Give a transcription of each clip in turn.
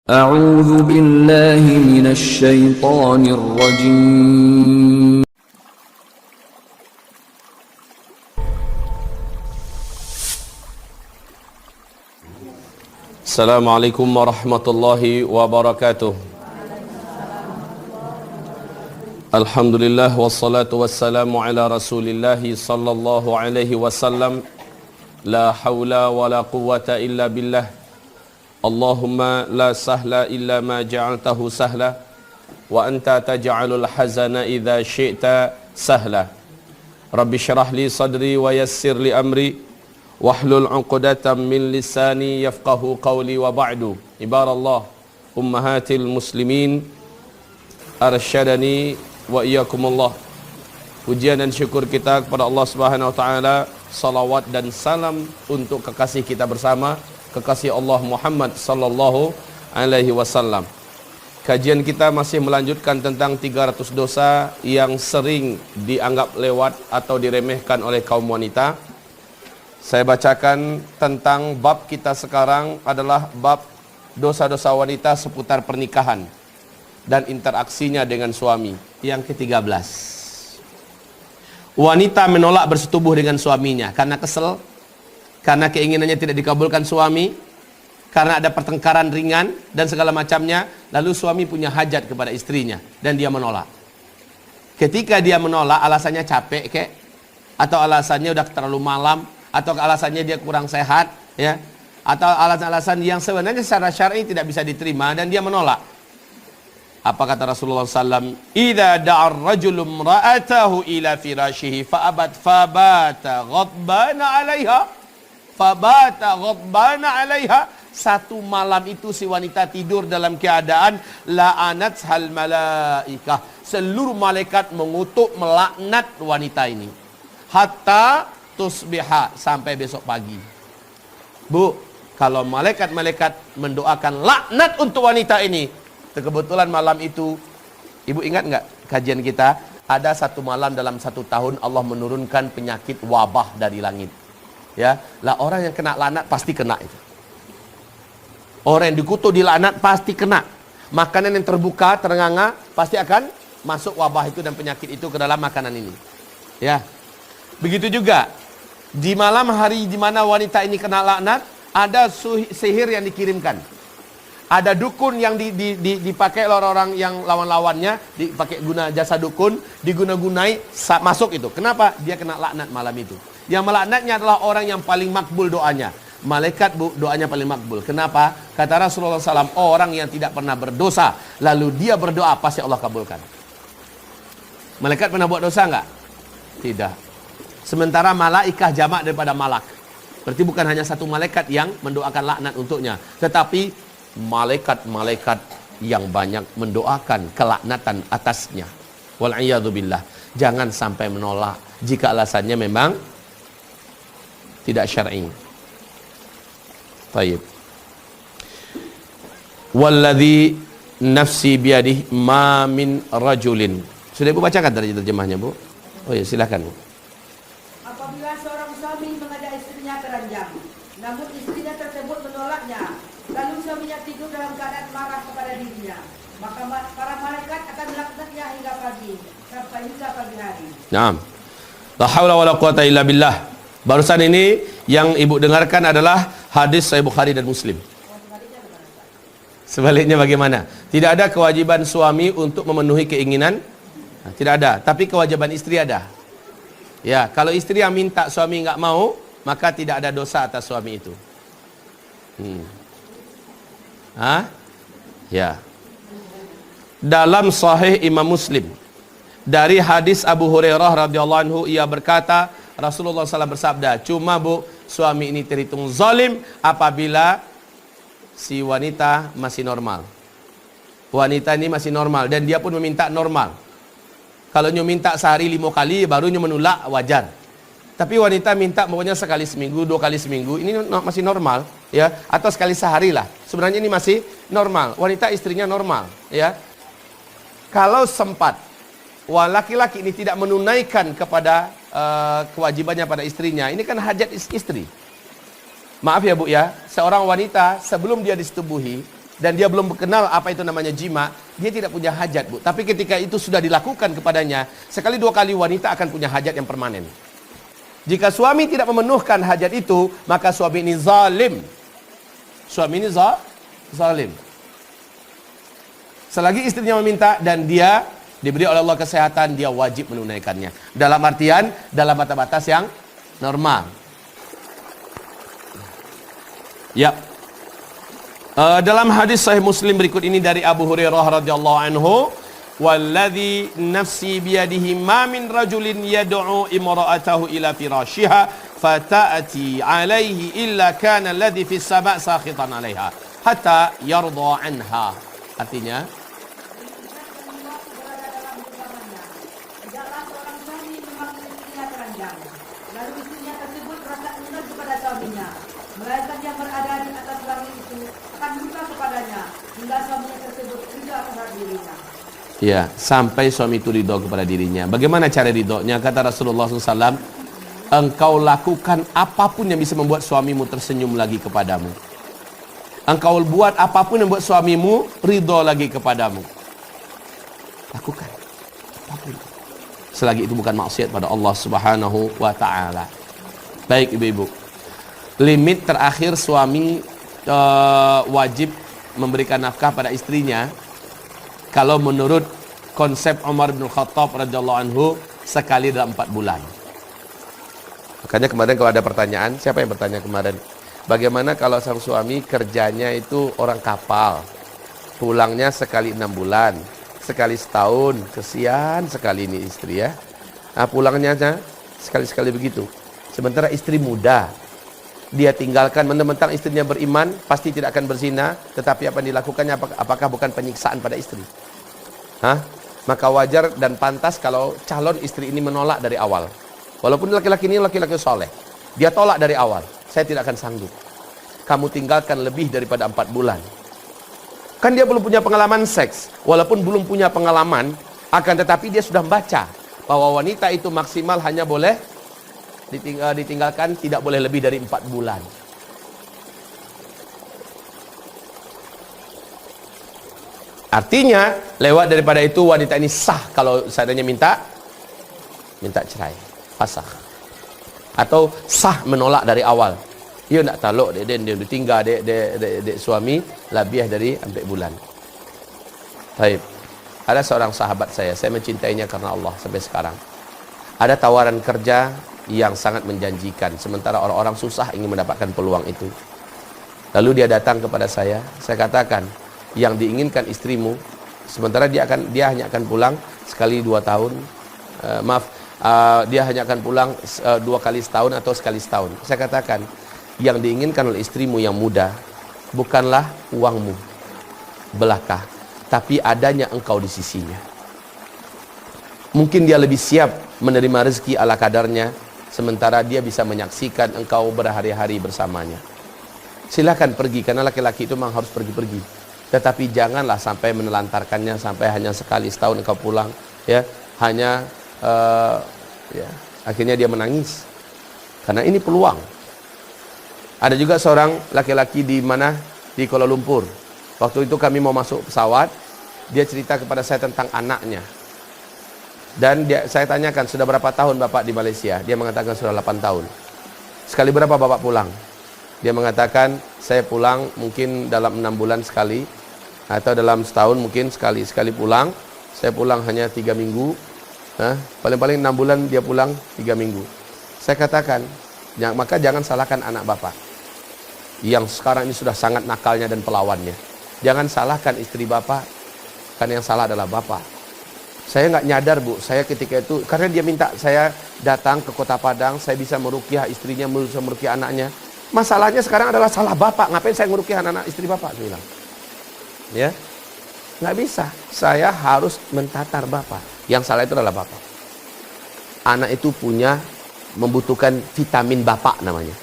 أعوذ بالله من الشيطان الرجيم. Assalamualaikum warahmatullahi wabarakatuh. Alhamdulillah wassalatu wassalamu ala Rasulillah sallallahu alaihi wasallam. La haula wala quwwata illa billah. Allahumma la sahla illa ma ja'altahu sahla wa anta taj'alul hazana idza syi'ta sahla. Rabbi shrah li sadri wa yassir li amri wahlul 'uqdatam min lisani yafqahu qawli wa ba'du. Ibarallah ummahatil muslimin arsyadani wa iyyakumullah. Pujian dan syukur kita kepada Allah Subhanahu wa taala, salawat dan salam untuk kekasih kita bersama, kekasih Allah Muhammad sallallahu alaihi wasallam. Kajian kita masih melanjutkan tentang 300 dosa yang sering dianggap lewat atau diremehkan oleh kaum wanita. Saya bacakan tentang bab kita sekarang adalah bab dosa-dosa wanita seputar pernikahan dan interaksinya dengan suami. Yang ke-13. Wanita menolak bersetubuh dengan suaminya karena kesel, karena keinginannya tidak dikabulkan suami, karena ada pertengkaran ringan dan segala macamnya. Lalu suami punya hajat kepada istrinya dan dia menolak. Ketika dia menolak, alasannya capek kek, atau alasannya udah terlalu malam, atau alasannya dia kurang sehat, ya, atau alasan-alasan yang sebenarnya secara syar'i tidak bisa diterima dan dia menolak. Apa kata Rasulullah SAW? Idza da'a ar-rajulu imra'atahu ila firashihi fa'abat fabata ghadbana 'alaiha. Fabata ghadbana 'alaiha. Satu malam itu si wanita tidur dalam keadaan la'anathal malaikah. Seluruh malaikat mengutuk, melaknat wanita ini. Hatta tusbiha, sampai besok pagi. Bu, kalau malaikat-malaikat mendoakan laknat untuk wanita ini, kebetulan malam itu, ibu ingat nggak kajian kita? Ada satu malam dalam satu tahun Allah menurunkan penyakit wabah dari langit. Ya, lah orang yang kena laknat pasti kena itu. Orang yang dikutuk dilaknat pasti kena. Makanan yang terbuka, terenganga, pasti akan masuk wabah itu dan penyakit itu ke dalam makanan ini. Ya, begitu juga di malam hari di mana wanita ini kena laknat, ada sihir yang dikirimkan. Ada dukun yang dipakai oleh orang-orang yang lawan-lawannya, dipakai guna jasa dukun, diguna-gunai masuk itu. Kenapa? Dia kena laknat malam itu. Yang melaknatnya adalah orang yang paling makbul doanya. Malaikat, bu, doanya paling makbul. Kenapa? Kata Rasulullah SAW, orang yang tidak pernah berdosa, lalu dia berdoa, pasti Allah kabulkan. Malaikat pernah buat dosa enggak? Tidak. Sementara malaikah jamak daripada malak. Berarti bukan hanya satu malaikat yang mendoakan laknat untuknya, tetapi malaikat-malaikat yang banyak mendoakan kelaknatan atasnya. Wal'iyadzubillah. Jangan sampai menolak jika alasannya memang tidak syar'i. Baik. Walladzi nafsi biyadihi ma min rajulin. Sudah Ibu bacakan tadi terjemahnya, Bu? Oh ya, silakan, Bu. Apabila seorang suami mengajak istrinya ke ranjang, namun istrinya tersebut menolaknya, lalu suaminya tidur dalam keadaan marah kepada dirinya, maka para malaikat akan melaknatnya hingga pagi, sampai hingga pagi hari. Naam. La haula wala quwata illa billah. Barusan ini yang Ibu dengarkan adalah hadis Sahih Bukhari dan Muslim. Sebaliknya bagaimana? Tidak ada kewajiban suami untuk memenuhi keinginan, tidak ada. Tapi kewajiban istri ada. Ya, kalau istri yang minta suami nggak mau, maka tidak ada dosa atas suami itu. Ya. Dalam Sahih Imam Muslim dari hadis Abu Hurairah radhiyallahu anhu, ia berkata, Rasulullah SAW bersabda, cuma bu, suami ini terhitung zalim apabila si wanita masih normal. Wanita ini masih normal dan dia pun meminta normal. Kalau nyu minta sehari 5 kali, baru nyu menolak, wajar. Tapi wanita minta pokoknya sekali seminggu, 2 kali seminggu, ini masih normal, ya, atau sekali sehari lah. Sebenarnya ini masih normal. Wanita istrinya normal, ya. Kalau sempat laki-laki ini tidak menunaikan kepada kewajibannya pada istrinya, ini kan hajat istri. Maaf ya Bu ya, seorang wanita sebelum dia disetubuhi, dan dia belum kenal apa itu namanya jima, dia tidak punya hajat, Bu. Tapi ketika itu sudah dilakukan kepadanya, sekali dua kali wanita akan punya hajat yang permanen. Jika suami tidak memenuhkan hajat itu, maka suami ini zalim. Suami ini zalim. Selagi istrinya meminta dan dia diberi oleh Allah kesehatan, dia wajib menunaikannya. Dalam artian, dalam batas-batas yang normal. Ya. Dalam hadis Sahih Muslim berikut ini dari Abu Hurairah radhiyallahu anhu, "Walladzi nafsi biyadihi ma min rajulin yad'u imra'atahu ila firashiha fata'ati 'alaihi illa kana alladhi fis sama' sakhitan 'alaiha hatta yarda 'anha." Artinya, tidaklah seorang suami memanggil istrinya teranjang, lalu istrinya tersebut merasa ingin kepada suaminya, melainkan yang berada di atas langit itu akan buka kepadanya hingga suaminya tersebut tidak terhadap dirinya. ya, sampai suami itu ridho kepada dirinya. Bagaimana cara ridhonya? Kata Rasulullah SAW, engkau lakukan apapun yang bisa membuat suamimu tersenyum lagi kepadamu. Engkau buat apapun yang membuat suamimu ridho lagi kepadamu. Lakukan apapun, selagi itu bukan maksiat pada Allah Subhanahu wa ta'ala. Baik ibu-ibu, limit terakhir suami wajib memberikan nafkah pada istrinya, kalau menurut konsep Umar bin Khattab radhiyallahu anhu, sekali dalam 4 bulan. Makanya kemarin kalau ada pertanyaan, siapa yang bertanya kemarin? Bagaimana kalau sang suami kerjanya itu orang kapal, pulangnya sekali 6 bulan, sekali setahun, kesian sekali ini istri ya. Nah, pulangnya aja sekali-sekali begitu. Sementara istri muda, dia tinggalkan, mentang-mentang istrinya beriman, pasti tidak akan berzina, tetapi apa yang dilakukannya apakah bukan penyiksaan pada istri? Hah? Maka wajar dan pantas kalau calon istri ini menolak dari awal. Walaupun laki-laki ini laki-laki soleh, dia tolak dari awal. Saya tidak akan sanggup. Kamu tinggalkan lebih daripada 4 bulan. Kan dia belum punya pengalaman seks. Walaupun belum punya pengalaman, akan tetapi dia sudah membaca bahwa wanita itu maksimal hanya boleh ditinggalkan, tidak boleh lebih dari 4 bulan. Artinya, lewat daripada itu wanita ini sah kalau seandainya minta cerai, fasakh. Atau sah menolak dari awal. Dia nak taluk dia ditinggal dek suami lebih dari 4 bulan. Baik. Ada seorang sahabat saya mencintainya karena Allah sampai sekarang. Ada tawaran kerja yang sangat menjanjikan, sementara orang-orang susah ingin mendapatkan peluang itu. Lalu dia datang kepada saya katakan, yang diinginkan istrimu, sementara dia hanya akan pulang sekali 2 tahun, dia hanya akan pulang 2 kali setahun atau sekali setahun. Saya katakan, yang diinginkan oleh istrimu yang muda bukanlah uangmu belaka, tapi adanya engkau di sisinya. Mungkin dia lebih siap menerima rezeki ala kadarnya, sementara dia bisa menyaksikan engkau berhari-hari bersamanya. Silakan pergi, karena laki-laki itu memang harus pergi-pergi, tetapi janganlah sampai menelantarkannya sampai hanya sekali setahun engkau pulang, ya, hanya akhirnya dia menangis karena ini peluang. Ada juga seorang laki-laki di Kuala Lumpur. Waktu itu kami mau masuk pesawat, dia cerita kepada saya tentang anaknya. Dan saya tanyakan, sudah berapa tahun bapak di Malaysia? Dia mengatakan sudah 8 tahun. Sekali berapa bapak pulang? Dia mengatakan, saya pulang mungkin dalam 6 bulan sekali, atau dalam setahun mungkin sekali pulang. Saya pulang hanya 3 minggu. Paling-paling 6 bulan dia pulang 3 minggu. Saya katakan, maka jangan salahkan anak bapak yang sekarang ini sudah sangat nakalnya dan pelawannya. Jangan salahkan istri bapak, karena yang salah adalah bapak. Saya nggak nyadar, Bu, saya ketika itu, karena dia minta saya datang ke Kota Padang, saya bisa meruqyah istrinya, bisa meruqyah anaknya. Masalahnya sekarang adalah salah bapak. Ngapain saya meruqyah anak istri bapak? Saya bilang, ya, nggak bisa. Saya harus mentatar bapak. Yang salah itu adalah bapak. Anak itu membutuhkan vitamin bapak namanya,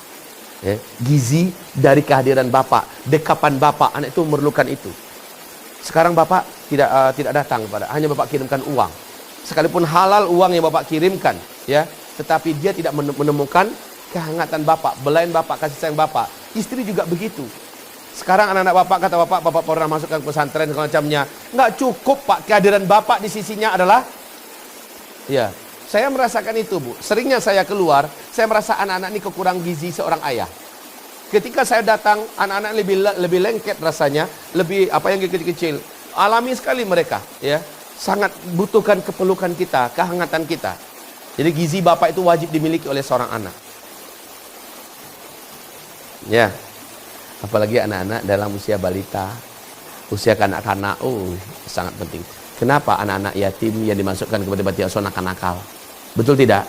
ya, gizi dari kehadiran bapak, dekapan bapak. Anak itu memerlukan itu. Sekarang bapak tidak datang hanya bapak kirimkan uang, sekalipun halal uang yang bapak kirimkan, ya, tetapi dia tidak menemukan kehangatan bapak, belayan bapak, kasih sayang bapak. Istri juga begitu. Sekarang anak-anak bapak kata bapak pernah masukkan ke pesantren segala macamnya. Nggak cukup pak, kehadiran bapak di sisinya adalah, ya, saya merasakan itu bu. Seringnya saya keluar, saya merasa anak-anak ini kekurang gizi seorang ayah. Ketika saya datang, anak-anak lebih lengket rasanya, lebih apa yang kecil-kecil. Alami sekali mereka, ya. Sangat butuhkan kepelukan kita, kehangatan kita. Jadi gizi bapak itu wajib dimiliki oleh seorang anak. Ya. Apalagi anak-anak dalam usia balita, usia kanak-kanak, sangat penting. Kenapa anak-anak yatim yang dimasukkan ke panti asuhan nakal-nakal? Betul tidak?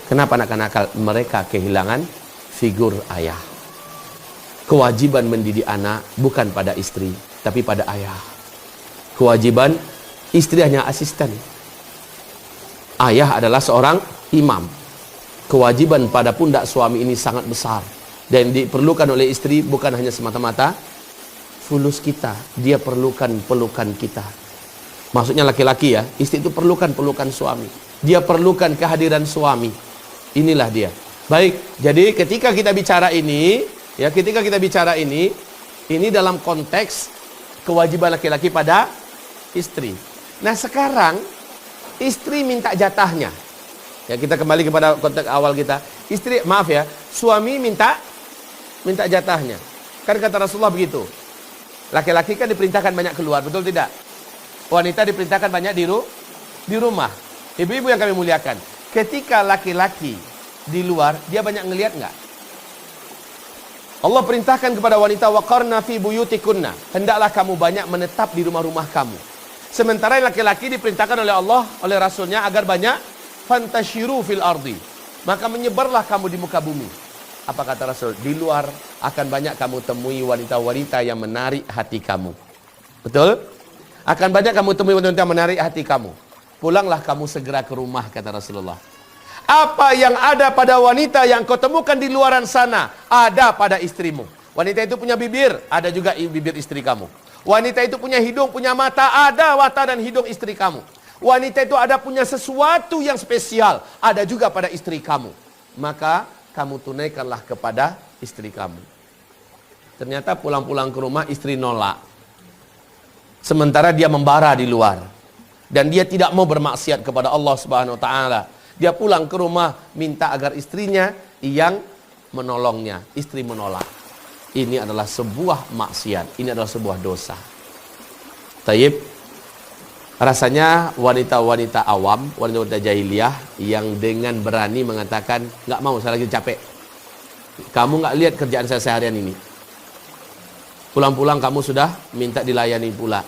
Kenapa anak nakal? Mereka kehilangan figur ayah. Kewajiban mendidik anak bukan pada istri, tapi pada ayah. Kewajiban istri hanya asisten. Ayah adalah seorang imam. Kewajiban pada pundak suami ini sangat besar. Dan diperlukan oleh istri bukan hanya semata-mata fulus kita. Dia perlukan pelukan kita. Maksudnya laki-laki ya, istri itu perlukan pelukan suami. Dia perlukan kehadiran suami. Inilah dia. Baik, jadi ketika kita bicara ini, ya ketika kita bicara ini dalam konteks kewajiban laki-laki pada istri. Nah sekarang, istri minta jatahnya. Ya kita kembali kepada konteks awal kita. Istri, maaf ya, suami minta jatahnya. Kan kata Rasulullah begitu. Laki-laki kan diperintahkan banyak keluar, betul tidak? Wanita diperintahkan banyak di rumah. Ibu-ibu yang kami muliakan, ketika laki-laki di luar, dia banyak ngelihat nggak? Allah perintahkan kepada wanita, waqarna fi buyutikunna, hendaklah kamu banyak menetap di rumah-rumah kamu. Sementara laki-laki diperintahkan oleh Allah, oleh Rasulnya agar banyak fantashiru fil ardi, maka menyebarlah kamu di muka bumi. Apa kata Rasul? Di luar akan banyak kamu temui wanita-wanita yang menarik hati kamu. Betul? Akan banyak kamu temui wanita yang menarik hati kamu. Pulanglah kamu segera ke rumah, kata Rasulullah. Apa yang ada pada wanita yang kau temukan di luaran sana, ada pada istrimu. Wanita itu punya bibir, ada juga bibir istri kamu. Wanita itu punya hidung, punya mata, ada mata dan hidung istri kamu. Wanita itu ada punya sesuatu yang spesial, ada juga pada istri kamu. Maka kamu tunaikanlah kepada istri kamu. Ternyata pulang-pulang ke rumah istri nolak. Sementara dia membara di luar. Dan dia tidak mau bermaksiat kepada Allah Subhanahu wa taala. Dia pulang ke rumah minta agar istrinya yang menolongnya. Istri menolak. Ini adalah sebuah maksiat. Ini adalah sebuah dosa. Taib. Rasanya wanita-wanita awam, wanita-wanita jahiliyah yang dengan berani mengatakan, nggak mau, saya lagi capek. Kamu nggak lihat kerjaan saya seharian ini. Pulang-pulang kamu sudah minta dilayani pula.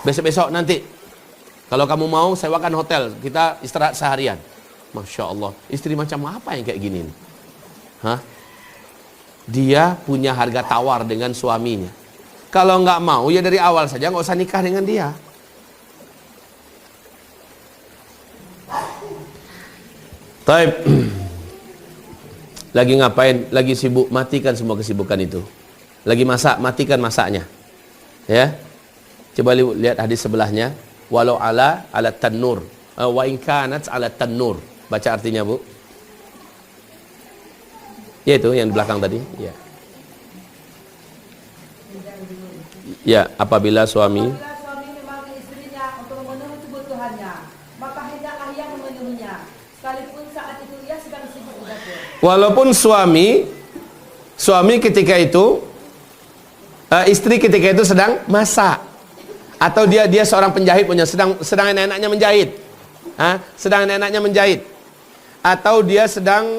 Besok-besok nanti, kalau kamu mau sewakan hotel, kita istirahat seharian. Masya Allah, istri macam apa yang kayak gini? Hah? Dia punya harga tawar dengan suaminya. Kalau nggak mau, ya dari awal saja nggak usah nikah dengan dia. Taib. Lagi ngapain? Lagi sibuk, matikan semua kesibukan itu. Lagi masak, matikan masaknya. Ya. Coba lihat hadis sebelahnya. Walau ala tannur. Wa in kanat ala tannur. Baca artinya, Bu. Ya itu yang di belakang tadi. Ya. Ya, apabila suami memanggil istrinya untuk memenuhi kebutuhannya, maka hendaklah ia memenuhinya. Sekalipun saat itu ia sedang sibuk di dapur. Walaupun suami ketika itu istri ketika itu sedang masak, atau dia seorang penjahit punya sedang enak-enaknya menjahit, sedang enak-enaknya menjahit, atau dia sedang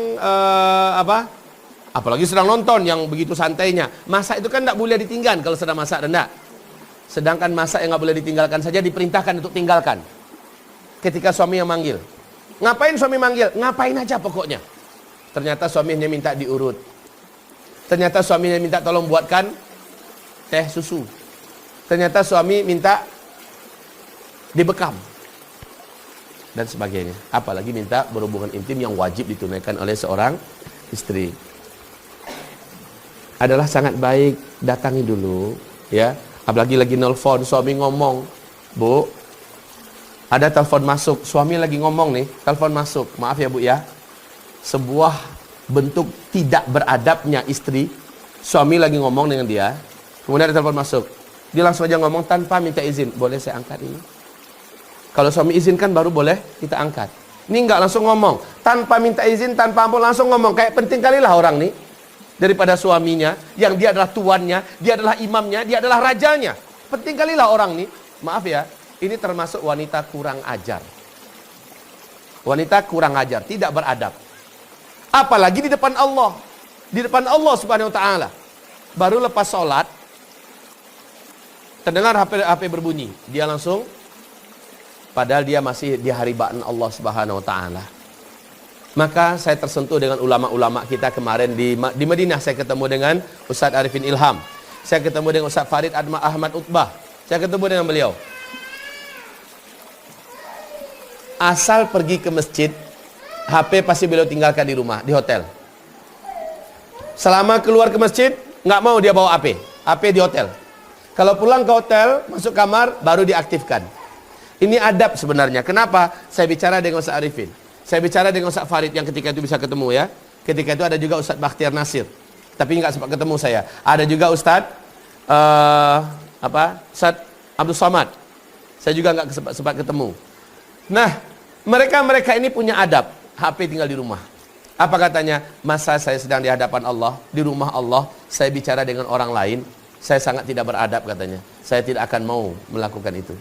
apalagi sedang nonton yang begitu santainya. Masak itu kan tidak boleh ditinggalkan kalau sedang masak, rendah. Sedangkan masak yang nggak boleh ditinggalkan saja diperintahkan untuk tinggalkan ketika suami yang manggil. Ngapain suami manggil? Ngapain aja pokoknya. Ternyata suaminya minta diurut. Ternyata suaminya minta tolong buatkan teh susu. Ternyata suami minta dibekam. Dan sebagainya. Apalagi minta berhubungan intim yang wajib ditunaikan oleh seorang istri. Adalah sangat baik datangi dulu. Ya. Apalagi lagi nelfon, suami ngomong. Bu, ada telepon masuk, suami lagi ngomong nih, telepon masuk. Maaf ya Bu ya. Sebuah bentuk tidak beradabnya istri, suami lagi ngomong dengan dia, Kemudian ada telepon masuk. Dia langsung aja ngomong tanpa minta izin. Boleh saya angkat ini? Kalau suami izinkan baru boleh kita angkat. Ini enggak, langsung ngomong. Tanpa minta izin, tanpa ampun, langsung ngomong. Kayak penting kalilah orang nih. Daripada suaminya, yang dia adalah tuannya, dia adalah imamnya, dia adalah rajanya. Penting kalilah orang nih. Maaf ya, ini termasuk wanita kurang ajar. Wanita kurang ajar, tidak beradab. Apalagi di depan Allah. Di depan Allah Subhanahu wa taala. Baru lepas sholat, terdengar HP berbunyi. Dia langsung, padahal dia masih di haribaan Allah Subhanahu wa taala. Maka saya tersentuh dengan ulama-ulama kita kemarin di Madinah. Saya ketemu dengan Ustaz Arifin Ilham. Saya ketemu dengan Ustaz Farid Ahmad Utbah. Saya ketemu dengan beliau. Asal pergi ke masjid, HP pasti beliau tinggalkan di rumah, di hotel. Selama keluar ke masjid, nggak mau dia bawa HP. HP di hotel. Kalau pulang ke hotel, masuk kamar, baru diaktifkan. Ini adab sebenarnya. Kenapa? Saya bicara dengan Ustaz Arifin. Saya bicara dengan Ustaz Farid yang ketika itu bisa ketemu ya. Ketika itu ada juga Ustaz Bakhtiar Nasir. Tapi nggak sempat ketemu saya. Ada juga Ustaz Ustaz Abdul Somad. Saya juga nggak sempat ketemu. Nah, mereka ini punya adab. HP tinggal di rumah. Apa katanya? Masa saya sedang di hadapan Allah, di rumah Allah, saya bicara dengan orang lain, saya sangat tidak beradab katanya. Saya tidak akan mau melakukan itu.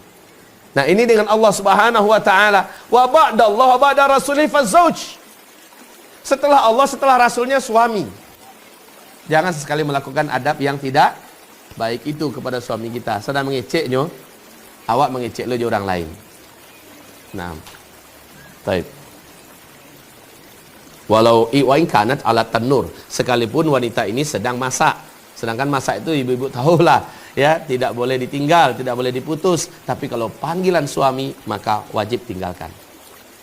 Nah, ini dengan Allah Subhanahu wa taala. Wa ba'dallah wa ba'da rasulih fazauj. Setelah Allah, setelah rasulnya suami. Jangan sesekali melakukan adab yang tidak baik itu kepada suami kita. Sedang mengeceknya, awak mengecek lo orang lain. Nah. Baik. Walau iwain kanat alat tanur, sekalipun wanita ini sedang masak. Sedangkan masak itu ibu-ibu tahulah, ya, tidak boleh ditinggal, tidak boleh diputus. Tapi kalau panggilan suami, maka wajib tinggalkan.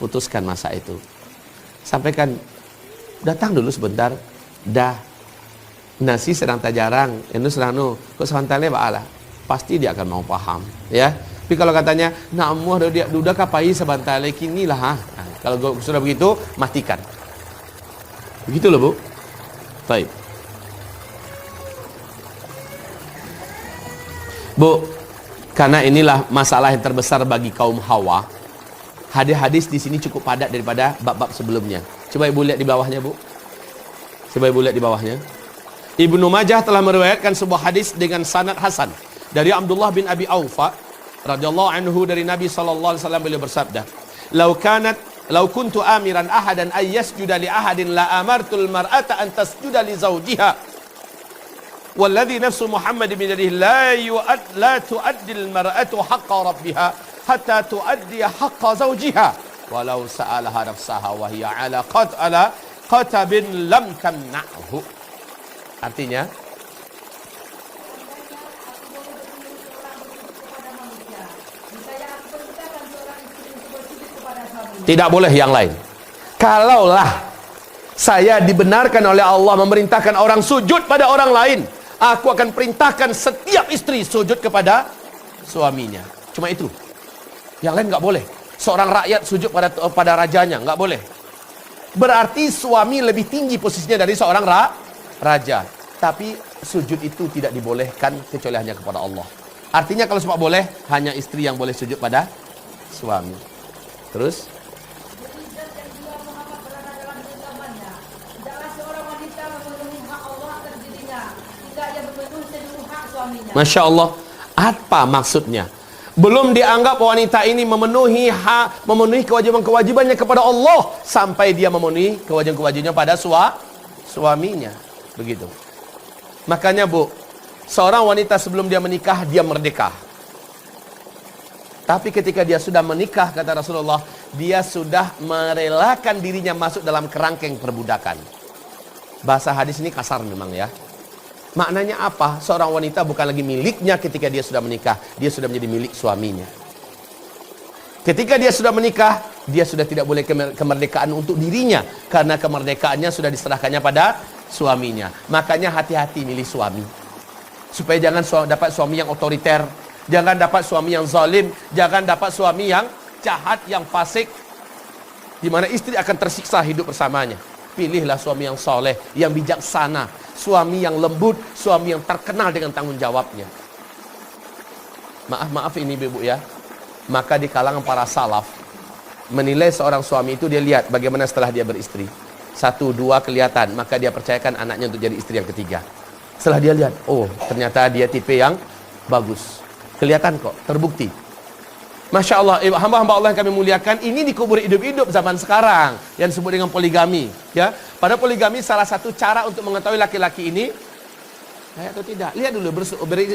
Putuskan masak itu. Sampaikan, datang dulu sebentar. Dah. Nasi sedang tak jarang, ini sedang kok santale ba'ala. Pasti dia akan mau paham, ya. Tapi kalau katanya, namuh dia duda kapai sebantale kini lah. Nah, kalau sudah begitu, matikan. Begitu loh, Bu. Baik. Bu, karena inilah masalah yang terbesar bagi kaum Hawa. Hadis-hadis di sini cukup padat daripada bab-bab sebelumnya. Coba Ibu lihat di bawahnya, Bu. Coba Ibu lihat di bawahnya. Ibnu Majah telah meriwayatkan sebuah hadis dengan sanad hasan dari Abdullah bin Abi Aufa radhiyallahu anhu dari Nabi sallallahu alaihi wasallam, beliau bersabda, "Lau kuntu amiran ahadan ay yasjuda li ahadin la amartul mar'ata an tasjuda li zawjiha. Walladhi nafsu Muhammad bin yadihi la tuaddi al-mar'atu haqqa rabbiha hatta tuaddi haqqa zawjiha walau sa'alaha nafsaha wa hiya ala qatabin lam tamna'hu." Artinya, tidak boleh yang lain. Kalaulah saya dibenarkan oleh Allah memerintahkan orang sujud pada orang lain, aku akan perintahkan setiap istri sujud kepada suaminya. Cuma itu. Yang lain nggak boleh. Seorang rakyat sujud pada rajanya, nggak boleh. Berarti suami lebih tinggi posisinya dari seorang raja. Tapi sujud itu tidak dibolehkan kecuali hanya kepada Allah. Artinya kalau semua boleh, hanya istri yang boleh sujud pada suami. Terus? Masya Allah. Apa maksudnya? Belum dianggap wanita ini memenuhi kewajiban-kewajibannya kepada Allah sampai dia memenuhi kewajiban-kewajibannya pada suaminya. Begitu. Makanya, Bu, seorang wanita sebelum dia menikah, dia merdeka. Tapi ketika dia sudah menikah, kata Rasulullah, dia sudah merelakan dirinya masuk dalam kerangkeng perbudakan. Bahasa hadis ini kasar memang ya. Maknanya apa? Seorang wanita bukan lagi miliknya ketika dia sudah menikah. Dia sudah menjadi milik suaminya. Ketika dia sudah menikah, dia sudah tidak boleh kemerdekaan untuk dirinya. Karena kemerdekaannya sudah diserahkannya pada suaminya. Makanya hati-hati milih suami. Supaya jangan dapat suami yang otoriter. Jangan dapat suami yang zalim. Jangan dapat suami yang jahat, yang fasik. Di mana istri akan tersiksa hidup bersamanya. pilihlah suami yang soleh, yang bijaksana, suami yang lembut, suami yang terkenal dengan tanggung jawabnya. Maaf ini ibu ya. Maka di kalangan para salaf menilai seorang suami itu dia lihat bagaimana setelah dia beristri. 1, 2 kelihatan, maka dia percayakan anaknya untuk jadi istri yang ketiga. Setelah dia lihat, oh ternyata dia tipe yang bagus. Kelihatan kok, terbukti. Masya Allah, hamba-hamba Allah yang kami muliakan, ini dikubur hidup-hidup zaman sekarang yang disebut dengan poligami. Ya, pada poligami salah satu cara untuk mengetahui laki-laki ini baik atau tidak. Lihat dulu,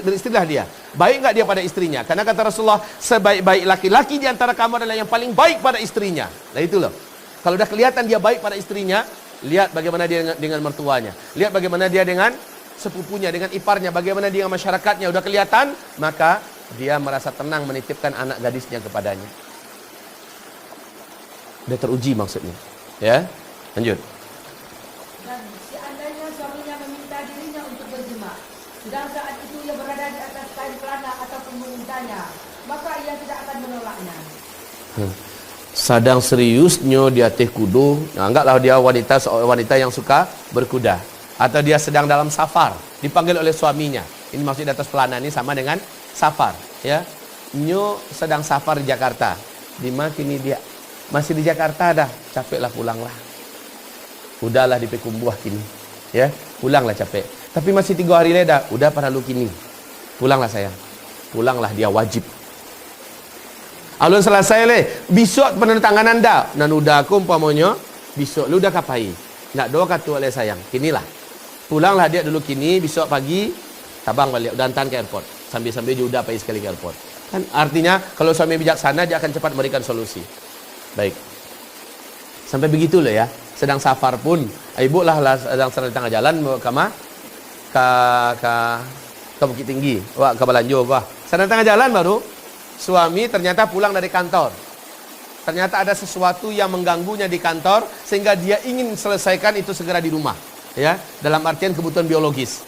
beristrilah dia. Baik nggak dia pada istrinya? Karena kata Rasulullah, sebaik-baik laki-laki di antara kamu adalah yang paling baik pada istrinya. Nah itu loh. Kalau udah kelihatan dia baik pada istrinya, lihat bagaimana dia dengan mertuanya. Lihat bagaimana dia dengan sepupunya, dengan iparnya, bagaimana dia dengan masyarakatnya. Udah kelihatan, maka dia merasa tenang menitipkan anak gadisnya kepadanya. Udah teruji maksudnya. Ya, lanjut. Dan seandainya suaminya meminta dirinya untuk berjima, sedang saat itu ia berada di atas kain pelana ataupun memintanya, maka ia tidak akan menolaknya. Sedang seriusnya di atas kudu, nah, anggaplah dia wanita yang suka berkuda, atau dia sedang dalam safar, dipanggil oleh suaminya. Ini maksud di atas pelana ini sama dengan safar, ya. Nyo sedang safar di Jakarta. Di mana kini dia? Masih di Jakarta dah. Capeklah pulanglah. Udahlah di Pekumbuah kini. Ya, pulanglah capek. Tapi masih 3 hari leda. Udah pada lu kini. Pulanglah sayang. Pulanglah, dia wajib. Alun selesai le. Besok penandatanganan dah. Nan udah aku umpamanya besok lu udah kapai. Nak doa kata oleh sayang. Kinilah. Pulanglah dia dulu kini, besok pagi tabang balik, udah hantar ke airport. Sambil-sambil juga pergi sekali ke airport. Kan artinya kalau suami bijaksana dia akan cepat memberikan solusi. Baik. Sampai begitu loh ya. Sedang safar pun, ibu lah sedang di tengah jalan ke Bukit Tinggi, wah ke Balanjo, wah. Sedang tengah jalan baru suami ternyata pulang dari kantor. Ternyata ada sesuatu yang mengganggunya di kantor sehingga dia ingin selesaikan itu segera di rumah. Ya, dalam artian kebutuhan biologis.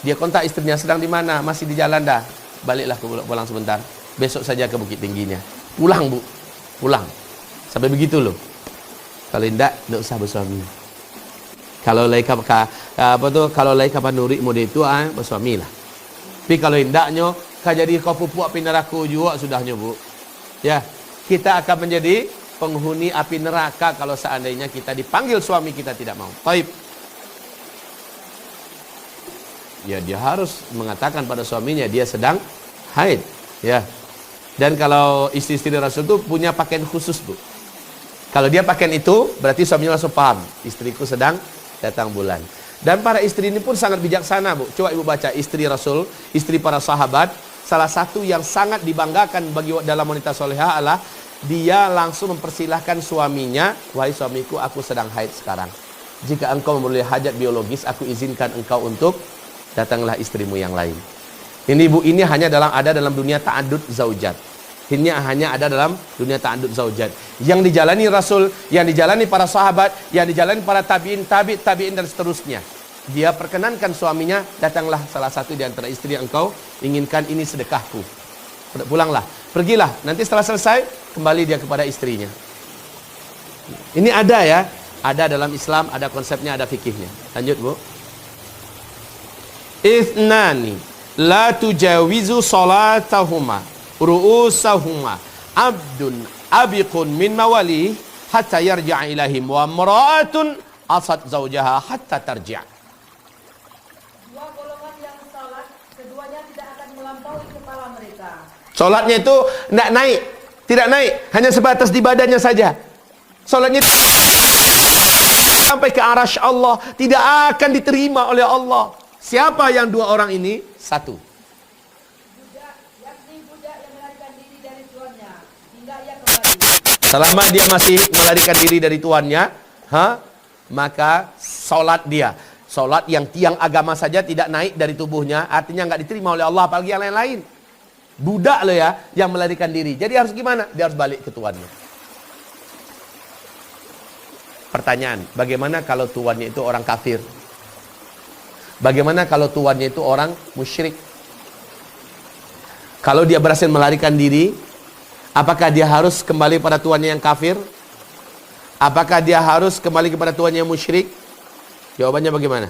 Dia kontak istrinya, sedang di mana? Masih di jalan dah. Baliklah pulang sebentar. Besok saja ke Bukit Tingginya. Pulang bu, pulang. Sampai begitu loh. Kalau tidak usah bersuami. Kalau lai kalau lai kapan nuri mode itu bersuami lah. Tapi kalau indaknya jadi kau pupuk api neraka juga sudahnya bu. Ya, kita akan menjadi penghuni api neraka kalau seandainya kita dipanggil suami kita tidak mau. Taib. Ya dia harus mengatakan pada suaminya dia sedang haid, ya. Dan kalau istri-istri Rasul itu punya pakaian khusus bu. Kalau dia pakaian itu berarti suaminya langsung paham, istriku sedang datang bulan. Dan para istri ini pun sangat bijaksana bu. Coba ibu baca istri Rasul, istri para sahabat. Salah satu yang sangat dibanggakan bagi dalam wanita solehah adalah dia langsung mempersilahkan suaminya, wahai suamiku aku sedang haid sekarang. Jika engkau memperoleh hajat biologis, aku izinkan engkau untuk datanglah istrimu yang lain. Ini bu, ini hanya ada dalam dunia ta'adud zaujat. Ini hanya ada dalam dunia ta'adud zaujat. Yang dijalani Rasul, yang dijalani para sahabat, yang dijalani para tabi'in, tabi'in dan seterusnya. Dia perkenankan suaminya, datanglah salah satu di antara istri yang engkau inginkan, ini sedekahku. Pulanglah, pergilah. Nanti setelah selesai, kembali dia kepada istrinya. Ini ada ya, ada dalam Islam, ada konsepnya, ada fikihnya. Lanjut bu. Ithnani la tujawizu salatahuma ru'usahuma abdun abiqun min mawali hatta yarji'a ilahim wa imra'atun asad zawjaha hatta tarji'. Dua golongan yang salat, keduanya tidak akan melampaui kepala mereka. Salatnya itu tidak naik, tidak naik, hanya sebatas di badannya saja. Salatnya sampai ke arasy Allah, tidak akan diterima oleh Allah. Siapa yang dua orang ini? Satu. Budak, yakni budak yang melarikan diri dari tuannya hingga ia kembali. Selama dia masih melarikan diri dari tuannya, maka solat dia, solat yang tiang agama saja tidak naik dari tubuhnya, artinya nggak diterima oleh Allah, apalagi yang lain-lain. Budak loh ya, yang melarikan diri. Jadi harus gimana? Dia harus balik ke tuannya. Pertanyaan, bagaimana kalau tuannya itu orang kafir? Bagaimana kalau tuannya itu orang musyrik? Kalau dia berhasil melarikan diri, apakah dia harus kembali pada tuannya yang kafir? Apakah dia harus kembali kepada tuannya yang musyrik? Jawabannya bagaimana?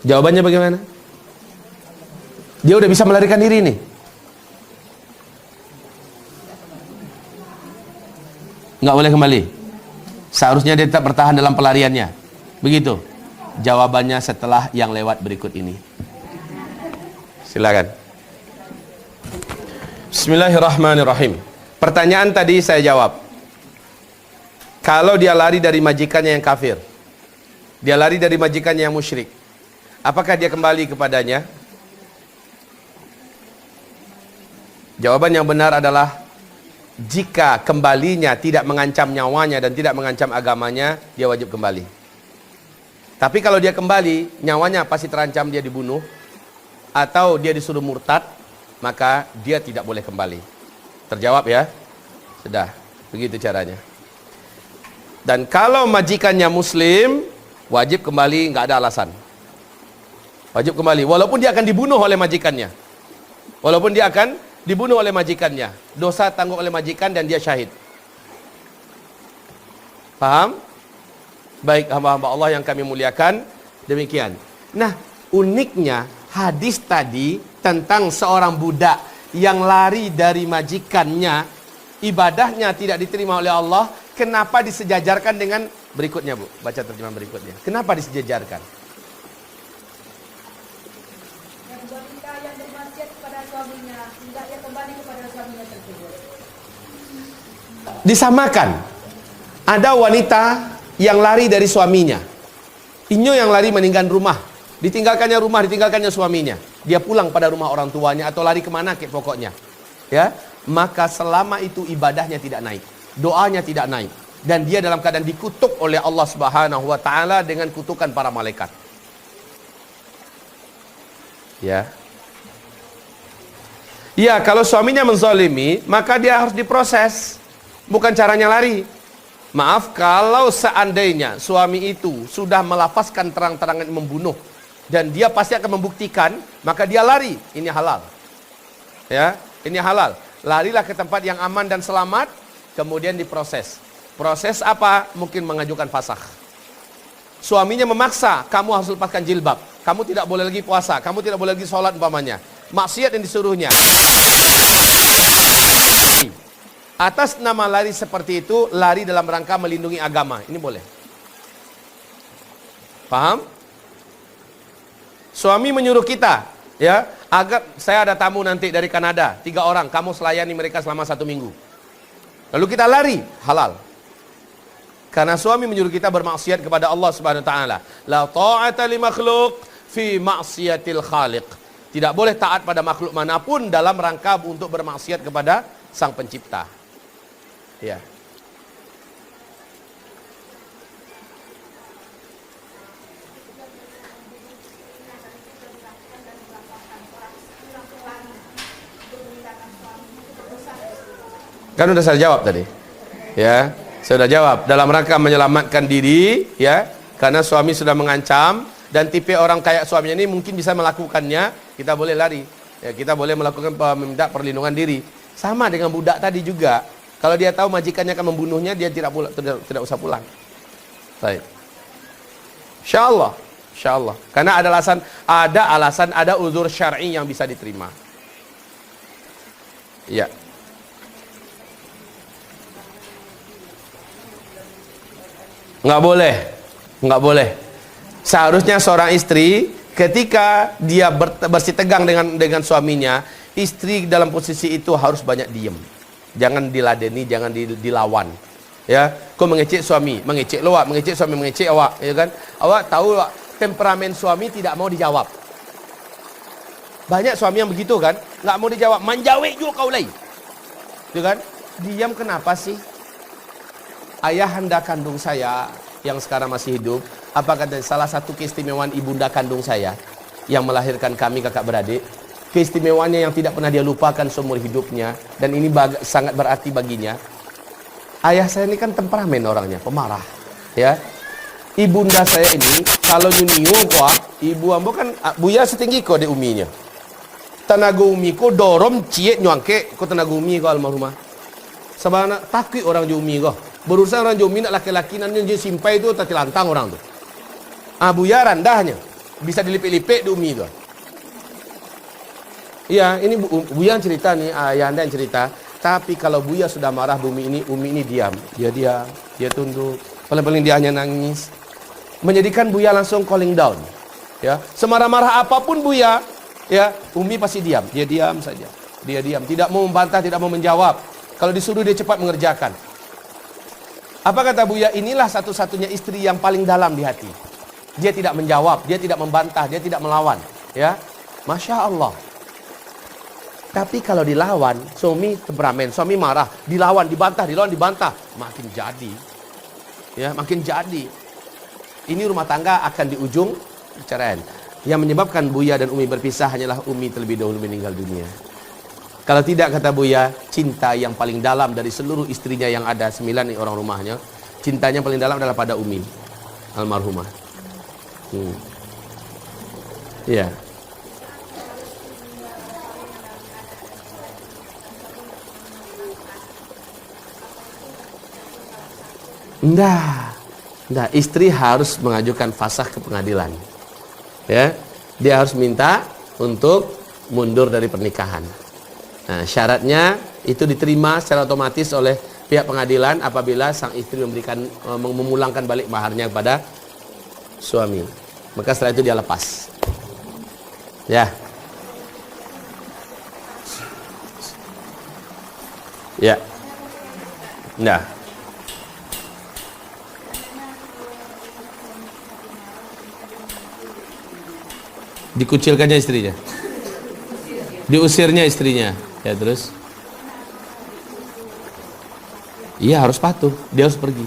Jawabannya bagaimana? Dia udah bisa melarikan diri nih. Nggak boleh kembali. Seharusnya dia tetap bertahan dalam pelariannya. Begitu. Jawabannya setelah yang lewat berikut ini. Silakan. Bismillahirrahmanirrahim. Pertanyaan tadi saya jawab. Kalau dia lari dari majikannya yang kafir, dia lari dari majikannya yang musyrik, apakah dia kembali kepadanya? Jawaban yang benar adalah jika kembalinya tidak mengancam nyawanya dan tidak mengancam agamanya, dia wajib kembali. Tapi kalau dia kembali, nyawanya pasti terancam, dia dibunuh atau dia disuruh murtad, maka dia tidak boleh kembali. Terjawab ya? Sudah, begitu caranya. Dan kalau majikannya muslim, wajib kembali, nggak ada alasan. Wajib kembali, walaupun dia akan dibunuh oleh majikannya. Walaupun dia akan dibunuh oleh majikannya. Dosa tanggung oleh majikan dan dia syahid. Paham? Baik hamba-hamba Allah yang kami muliakan, demikian. Nah, uniknya hadis tadi tentang seorang budak yang lari dari majikannya, ibadahnya tidak diterima oleh Allah, kenapa disejajarkan dengan berikutnya, Bu? Baca terjemahan berikutnya. Kenapa disejajarkan? Yang wanita yang bermaksiat kepada suaminya, hingga ia kembali kepada suaminya tersebut. Disamakan. Ada wanita yang lari dari suaminya. Inyo yang lari meninggalkan rumah. Ditinggalkannya rumah, ditinggalkannya suaminya. Dia pulang pada rumah orang tuanya atau lari kemana kek pokoknya. Ya, maka selama itu ibadahnya tidak naik, doanya tidak naik, dan dia dalam keadaan dikutuk oleh Allah Subhanahu wa taala dengan kutukan para malaikat. Ya. Ya, kalau suaminya menzalimi, maka dia harus diproses. Bukan caranya lari. Maaf, kalau seandainya suami itu sudah melafazkan terang-terangan membunuh dan dia pasti akan membuktikan, maka dia lari. Ini halal. Ya, ini halal. Larilah ke tempat yang aman dan selamat, kemudian diproses. Proses apa? Mungkin mengajukan fasakh. Suaminya memaksa, kamu harus lepaskan jilbab, kamu tidak boleh lagi puasa, kamu tidak boleh lagi sholat umpamanya. Maksiat yang disuruhnya. Atas nama lari seperti itu, lari dalam rangka melindungi agama. Ini boleh. Paham? Suami menyuruh kita, ya, agar saya ada tamu nanti dari Kanada, 3 orang, kamu selayani mereka selama 1 minggu. Lalu kita lari, halal. Karena suami menyuruh kita bermaksiat kepada Allah Subhanahu wa taala. La ta'ata li makhluq fi ma'siyatil khaliq. Tidak boleh taat pada makhluk manapun dalam rangka untuk bermaksiat kepada Sang Pencipta. Ya. Kan udah saya jawab tadi. Ya, saya sudah jawab dalam rangka menyelamatkan diri, ya. Karena suami sudah mengancam dan tipe orang kayak suaminya ini mungkin bisa melakukannya, kita boleh lari. Ya, kita boleh melakukan meminta perlindungan diri. Sama dengan budak tadi juga. Kalau dia tahu majikannya akan membunuhnya, dia tidak usah pulang. Baik. Insyaallah, insyaallah. Karena ada alasan, ada uzur syar'i yang bisa diterima. Ya. Nggak boleh, nggak boleh. Seharusnya seorang istri ketika dia bersitegang dengan suaminya, istri dalam posisi itu harus banyak diem. Jangan diladeni, jangan dilawan. Ya, kau mengecek suami, mengecek lo, mengecek suami, mengecek awak, ya kan? Awak tahu temperamen suami tidak mau dijawab. Banyak suami yang begitu kan, nggak mau dijawab, manjawek juga kau lagi. Ya kan? Diam kenapa sih? Ayahanda kandung saya yang sekarang masih hidup, apakah salah satu keistimewaan ibunda kandung saya yang melahirkan kami kakak beradik? Keistimewaannya yang tidak pernah dia lupakan seumur hidupnya, dan ini sangat berarti baginya. Ayah saya ini kan temperamen orangnya, pemarah, ya. Ibunda saya ini kalau nyuniu kok, ibu ambo kan buya setinggi kok di uminya. tenaga umi ko dorom ciet nyangke ko tenaga umi ko almarhumah. Sabana takut orang Jumi ko. Berusaha orang Jumi nak laki-laki nan je simpai tu tati lantang orang tu. Buya randahnya. Bisa dilipik-lipik di umi tu. Iya, ini Buya cerita nih, ayah anda yang cerita. Tapi kalau Buya sudah marah umi ini diam. Dia diam, dia tunduk. Paling-paling dia hanya nangis. Menjadikan Buya langsung calling down. Ya, semarah-marah apapun Buya, ya, umi pasti diam. Dia diam saja. Dia diam, tidak mau membantah, tidak mau menjawab. Kalau disuruh dia cepat mengerjakan. Apa kata Buya? Inilah satu-satunya istri yang paling dalam di hati. Dia tidak menjawab, dia tidak membantah, dia tidak melawan. Ya, Masya Allah. Tapi kalau dilawan, suami temperamen, suami marah, dilawan, dibantah, makin jadi. Ya, makin jadi. Ini rumah tangga akan di ujung perceraian. Yang menyebabkan Buya dan Umi berpisah hanyalah Umi terlebih dahulu meninggal dunia. Kalau tidak, kata Buya, cinta yang paling dalam dari seluruh istrinya yang ada 9 orang rumahnya, cintanya paling dalam adalah pada Umi almarhumah. Ya. Nggak, istri harus mengajukan fasakh ke pengadilan. Ya, dia harus minta untuk mundur dari pernikahan. Nah, syaratnya itu diterima secara otomatis oleh pihak pengadilan apabila sang istri memulangkan balik maharnya kepada suami. Maka setelah itu dia lepas. Ya. Ya. Nah. Dikucilkannya istrinya. Diusirnya istrinya. Ya, terus iya harus patuh, dia harus pergi.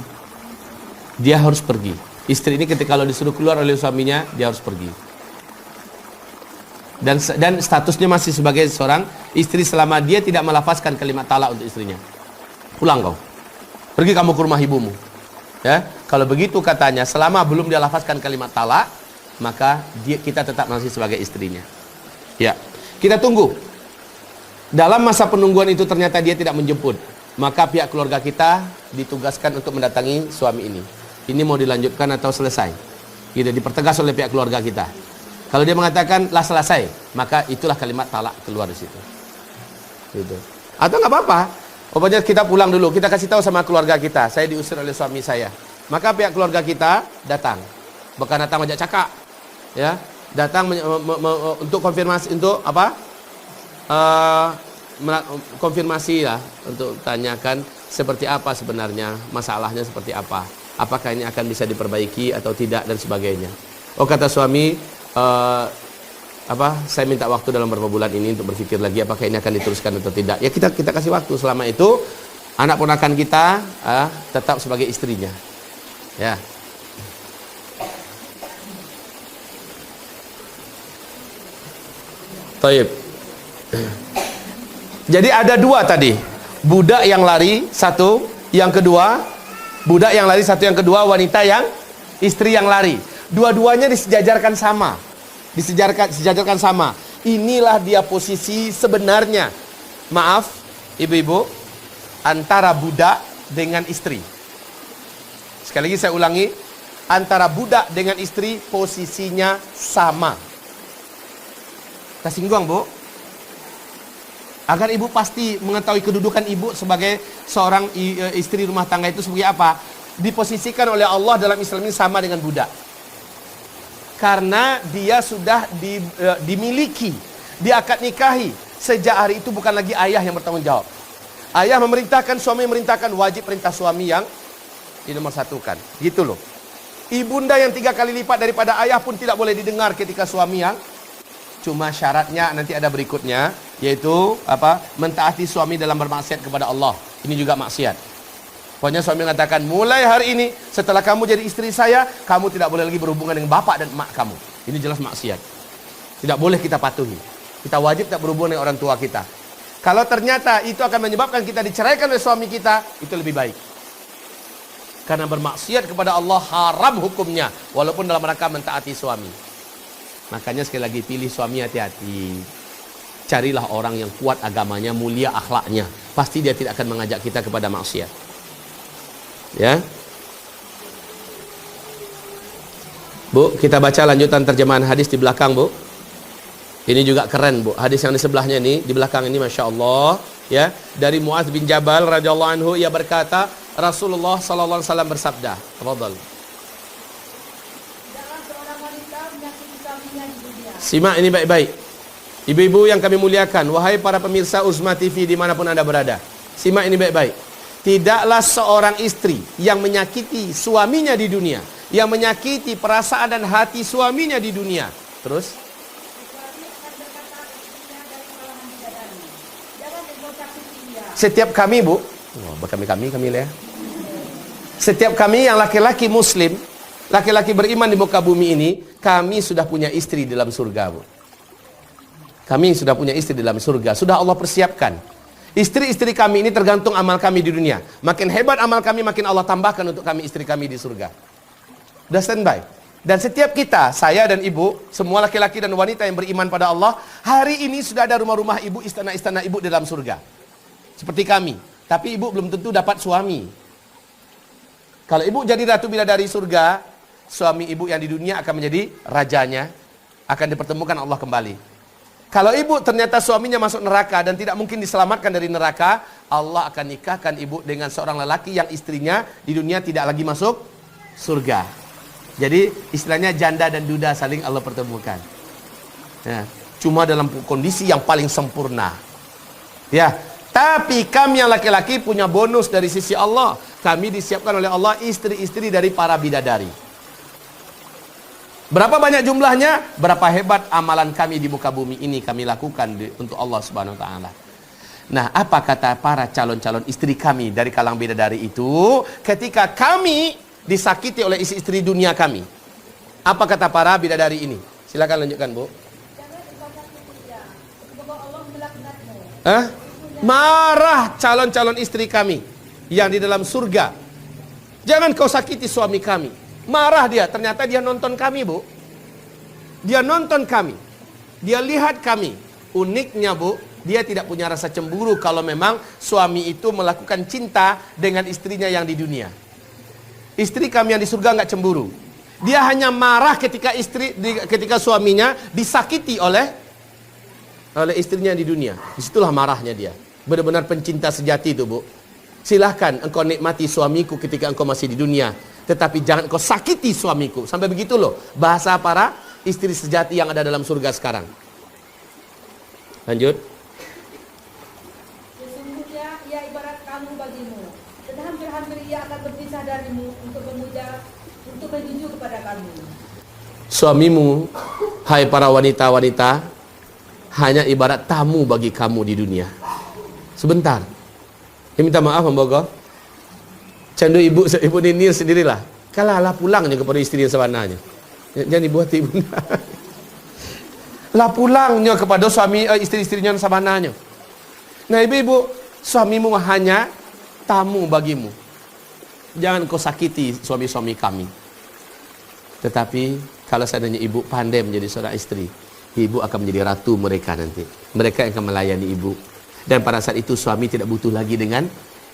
Dia harus pergi. Istri ini ketika kalau disuruh keluar oleh suaminya, dia harus pergi. Dan statusnya masih sebagai seorang istri selama dia tidak melafazkan kalimat talak untuk istrinya. Pulang kau. Pergi kamu ke rumah ibumu. Ya, kalau begitu katanya, selama belum dia lafazkan kalimat talak, maka kita tetap masih sebagai istrinya. Ya, kita tunggu. Dalam masa penungguan itu ternyata dia tidak menjemput, maka pihak keluarga kita ditugaskan untuk mendatangi suami ini. Ini mau dilanjutkan atau selesai? Tidak dipertegas oleh pihak keluarga kita. Kalau dia mengatakan lah selesai, maka itulah kalimat talak keluar di situ. Gitu. Atau nggak apa-apa, pokoknya kita pulang dulu, kita kasih tahu sama keluarga kita, saya diusir oleh suami saya. Maka pihak keluarga kita datang, bukan datang ajak cakap, ya, datang untuk konfirmasi, untuk apa? Konfirmasi lah, untuk tanyakan seperti apa sebenarnya, masalahnya seperti apa, apakah ini akan bisa diperbaiki atau tidak dan sebagainya. Oh, kata suami, saya minta waktu dalam beberapa bulan ini untuk berpikir lagi apakah ini akan diteruskan atau tidak. Ya, kita kasih waktu. Selama itu anak ponakan kita tetap sebagai istrinya. Ya. Taib. Jadi ada dua tadi, budak yang lari satu, yang kedua budak yang lari satu, yang kedua wanita yang istri yang lari. Dua-duanya disejajarkan sama, disejajarkan sama. Inilah dia posisi sebenarnya. Maaf, ibu-ibu, antara budak dengan istri. Sekali lagi saya ulangi, antara budak dengan istri posisinya sama. Tersinggung, Bu? Agar ibu pasti mengetahui kedudukan ibu sebagai seorang istri rumah tangga itu sebagai apa? Diposisikan oleh Allah dalam Islam ini sama dengan budak. Karena dia sudah dimiliki, diakad nikahi. Sejak hari itu bukan lagi ayah yang bertanggung jawab. Ayah memerintahkan, suami memerintahkan, wajib perintah suami yang dinomorsatukan. Gitu loh. Ibunda yang 3 kali lipat daripada ayah pun tidak boleh didengar ketika suami yang, cuma syaratnya nanti ada berikutnya, yaitu apa? Mentaati suami dalam bermaksiat kepada Allah. Ini juga maksiat. Pokoknya suami mengatakan, mulai hari ini setelah kamu jadi istri saya, kamu tidak boleh lagi berhubungan dengan bapak dan emak kamu. Ini jelas maksiat. Tidak boleh kita patuhi. Kita wajib tak berhubungan dengan orang tua kita. Kalau ternyata itu akan menyebabkan kita diceraikan oleh suami kita, itu lebih baik. Karena bermaksiat kepada Allah haram hukumnya, walaupun dalam rangka mentaati suami. Makanya sekali lagi pilih suami hati-hati. carilah orang yang kuat agamanya, mulia akhlaknya. Pasti dia tidak akan mengajak kita kepada maksiat. Ya. Bu, kita baca lanjutan terjemahan hadis di belakang, Bu. Ini juga keren, Bu. Hadis yang di sebelahnya ini, di belakang ini, Masya Allah. Ya, dari Mu'adz bin Jabal radhiyallahu anhu, ia berkata, Rasulullah sallallahu alaihi wasallam bersabda, tafadhal. Jangan seorang wanita menyakiti suaminya di dunia. Simak ini baik-baik. Ibu-ibu yang kami muliakan, wahai para pemirsa Uzma TV dimanapun Anda berada, simak ini baik-baik. Tidaklah seorang istri yang menyakiti suaminya di dunia, yang menyakiti perasaan dan hati suaminya di dunia. Terus, Suami akan berkata istrinya dari kalangan bidadari. Jangan engkau sakiti dia. setiap kami, Bu, kami ya. Setiap kami yang laki-laki muslim, laki-laki beriman di muka bumi ini, kami sudah punya istri di dalam surga, Bu. Kami sudah punya istri di dalam surga. Sudah Allah persiapkan. Istri-istri kami ini tergantung amal kami di dunia. Makin hebat amal kami, makin Allah tambahkan untuk kami istri kami di surga. Sudah standby. Dan setiap kita, saya dan ibu, semua laki-laki dan wanita yang beriman pada Allah, hari ini sudah ada rumah-rumah ibu, istana-istana ibu di dalam surga. Seperti kami. Tapi ibu belum tentu dapat suami. Kalau ibu jadi ratu bidadari surga, suami ibu yang di dunia akan menjadi rajanya, akan dipertemukan Allah kembali. Kalau ibu ternyata suaminya masuk neraka dan tidak mungkin diselamatkan dari neraka, Allah akan nikahkan ibu dengan seorang lelaki yang istrinya di dunia tidak lagi masuk surga. Jadi istilahnya janda dan duda saling Allah pertemukan. Ya, cuma dalam kondisi yang paling sempurna. Ya, tapi kami yang laki-laki punya bonus dari sisi Allah. Kami disiapkan oleh Allah istri-istri dari para bidadari. Berapa banyak jumlahnya? Berapa hebat amalan kami di muka bumi ini kami lakukan untuk Allah Subhanahu wa taala. Nah, apa kata para calon-calon istri kami dari kalangan bidadari itu ketika kami disakiti oleh istri-istri dunia kami? Apa kata para bidadari ini? Silakan lanjutkan, Bu. Jangan engkau sakiti dia. Sebab Allah melaknatmu. Marah calon-calon istri kami yang di dalam surga. Jangan kau sakiti suami kami. Marah dia, ternyata dia nonton kami, Bu. Dia nonton kami. Dia lihat kami. Uniknya, Bu, dia tidak punya rasa cemburu kalau memang suami itu melakukan cinta dengan istrinya yang di dunia. Istri kami yang di surga nggak cemburu. Dia hanya marah ketika suaminya disakiti oleh istrinya di dunia. Disitulah marahnya dia. Benar-benar pencinta sejati itu, Bu. Silahkan engkau nikmati suamiku ketika engkau masih di dunia. Tetapi jangan engkau sakiti suamiku. Sampai begitu loh bahasa para istri sejati yang ada dalam surga sekarang. Lanjut. Sesungguhnya ia ibarat kamu bagimu. Dan hampir-hampir ia akan berpisah darimu untuk menjunjung kepada kamu. Suamimu, hai para wanita-wanita, hanya ibarat tamu bagi kamu di dunia. Sebentar. Dia minta maaf, Mbak. Candu ibu Ninir sendirilah. Kalalah pulangnya kepada istri yang sebenarnya. Jangan dibuat ibu. Lah pulangnya kepada suami istri-istrinya yang sebenarnya. Nah, ibu-ibu, suamimu hanya tamu bagimu. Jangan kau sakiti suami-suami kami. Tetapi kalau seandainya ibu pandai menjadi seorang istri, ibu akan menjadi ratu mereka nanti. Mereka yang akan melayani ibu. Dan pada saat itu suami tidak butuh lagi dengan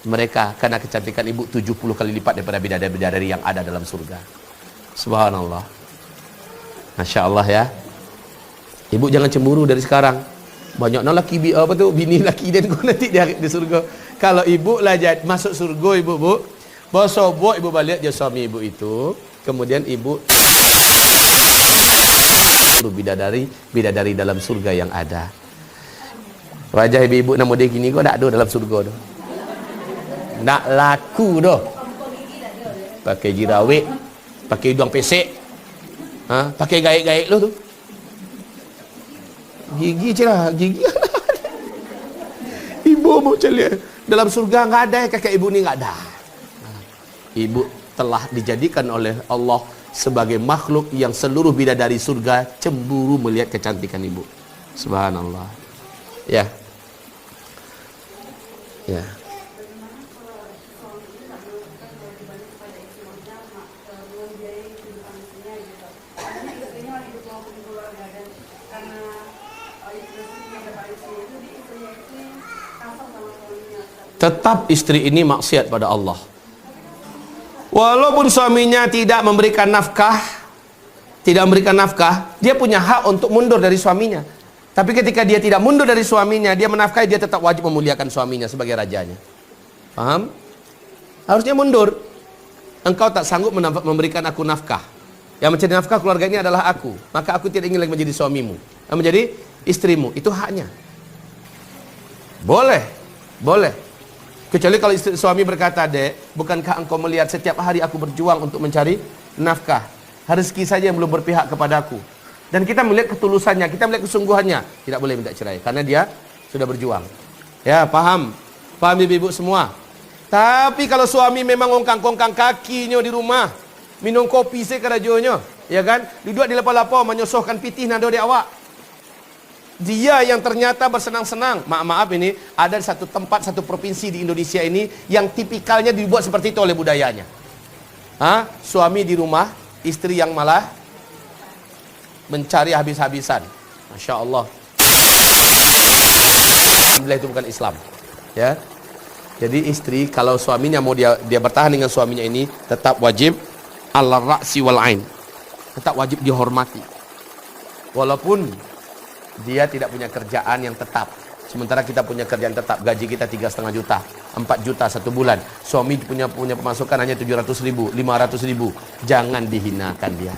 mereka, karena kecantikan ibu 70 kali lipat daripada bidadari-bidadari yang ada dalam surga. Subhanallah. Masya Allah ya. Ibu jangan cemburu dari sekarang. Banyaknya laki bini laki dan kau nanti di surga. Kalau ibu lah masuk surga ibu, Bu, bosobok ibu balik dia suami ibu itu, kemudian ibu bidadari dalam surga yang ada. Wajah ibu-ibu nama dia gini kau tak ada dalam surga tu. Nak laku doh. Pakai jirawik, pakai hidung pesek. Pakai gaik-gaik lo tu. Gigi je lah, gigi. Ibu mau celiak. Dalam surga enggak ada kakak ibu ni enggak ada. Ibu telah dijadikan oleh Allah sebagai makhluk yang seluruh bidadari surga cemburu melihat kecantikan ibu. Subhanallah. Ya. Ya. Tetap istri ini maksiat pada Allah. Walaupun suaminya tidak memberikan nafkah, dia punya hak untuk mundur dari suaminya. Tapi ketika dia tidak mundur dari suaminya, dia menafkahi, dia tetap wajib memuliakan suaminya sebagai rajanya. Paham? Harusnya mundur. Engkau tak sanggup memberikan aku nafkah. Yang mencari nafkah keluarga ini adalah aku. Maka aku tidak ingin lagi menjadi suamimu, menjadi istrimu. Itu haknya. Boleh. Kecuali kalau suami berkata, "Dek, bukankah engkau melihat setiap hari aku berjuang untuk mencari nafkah? Rezeki saja yang belum berpihak kepadaku." Dan kita melihat ketulusannya, kita melihat kesungguhannya. Tidak boleh minta cerai karena dia sudah berjuang. Ya, paham? Paham ibu-ibu semua? Tapi kalau suami memang ongkang-ongkang kakinya di rumah, minum kopi sekerajonyo, ya kan? Duduk di lapo-lapo menyosohkan pitih nado di awak. Dia yang ternyata bersenang-senang. Maaf ini, ada satu tempat, satu provinsi di Indonesia ini yang tipikalnya dibuat seperti itu oleh budayanya. Suami di rumah, istri yang malah mencari habis-habisan. Masya Allah. Alhamdulillah itu bukan Islam. Ya. Jadi istri kalau suaminya mau dia bertahan dengan suaminya ini tetap wajib ala ra'si wal ain. Tetap wajib dihormati. Walaupun dia tidak punya kerjaan yang tetap. Sementara kita punya kerjaan tetap, gaji kita 3,5 juta, 4 juta satu bulan. Suami punya pemasukan hanya 700.000, 500.000. Jangan dihinakan dia.